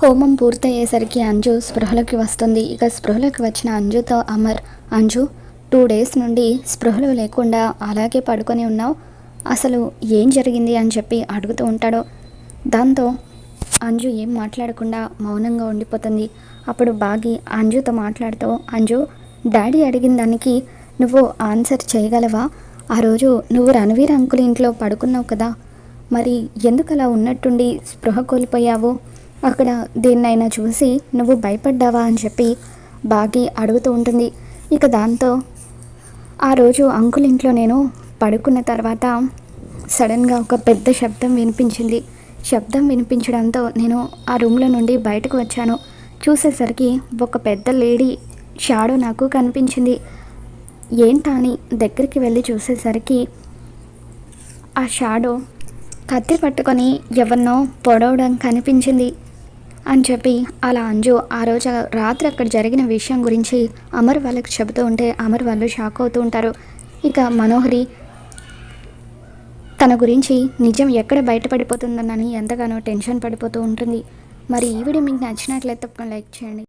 హోమం పూర్తయ్యేసరికి అంజు స్పృహలోకి వస్తుంది. ఇక స్పృహలోకి వచ్చిన అంజుతో అమర్, అంజు 2 డేస్ నుండి స్పృహలో లేకుండా అలాగే పడుకొని ఉన్నావు, అసలు ఏం జరిగింది అని చెప్పి అడుగుతూ ఉంటాడు. దాంతో అంజు ఏం మాట్లాడకుండా మౌనంగా ఉండిపోతుంది. అప్పుడు బాగి అంజుతో మాట్లాడుతూ, అంజు, డాడీ అడిగిన దానికి నువ్వు ఆన్సర్ చేయగలవా? ఆ రోజు నువ్వు రణవీర్ అంకుల్ ఇంట్లో పడుకున్నావు కదా, మరి ఎందుకు అలా ఉన్నట్టుండి స్పృహ కోల్పోయావు? అక్కడ దేన్నైనా చూసి నువ్వు భయపడ్డావా అని చెప్పి బాగి అడుగుతూ ఉంటుంది. ఇక దాంతో ఆ రోజు అంకుల్ ఇంట్లో నేను పడుకున్న తర్వాత సడన్గా ఒక పెద్ద శబ్దం వినిపించింది. శబ్దం వినిపించడంతో నేను ఆ రూమ్లో నుండి బయటకు వచ్చాను. చూసేసరికి ఒక పెద్ద లేడీ షాడో నాకు కనిపించింది. ఏంటా అని దగ్గరికి వెళ్ళి చూసేసరికి ఆ షాడో కత్తి పట్టుకొని ఎవరినో పొడవడం కనిపించింది అని చెప్పి అలా అంజు ఆ రోజు రాత్రి అక్కడ జరిగిన విషయం గురించి అమర్ వాళ్ళకి చెబుతూ ఉంటే అమర్ వాళ్ళు షాక్ అవుతూ ఉంటారు. ఇక మనోహరి తన గురించి నిజం ఎక్కడ బయటపడిపోతుందనని ఎంతగానో టెన్షన్ పడిపోతూ ఉంటుంది. మరి ఈ వీడియో మీకు నచ్చినట్లయితే లైక్ చేయండి.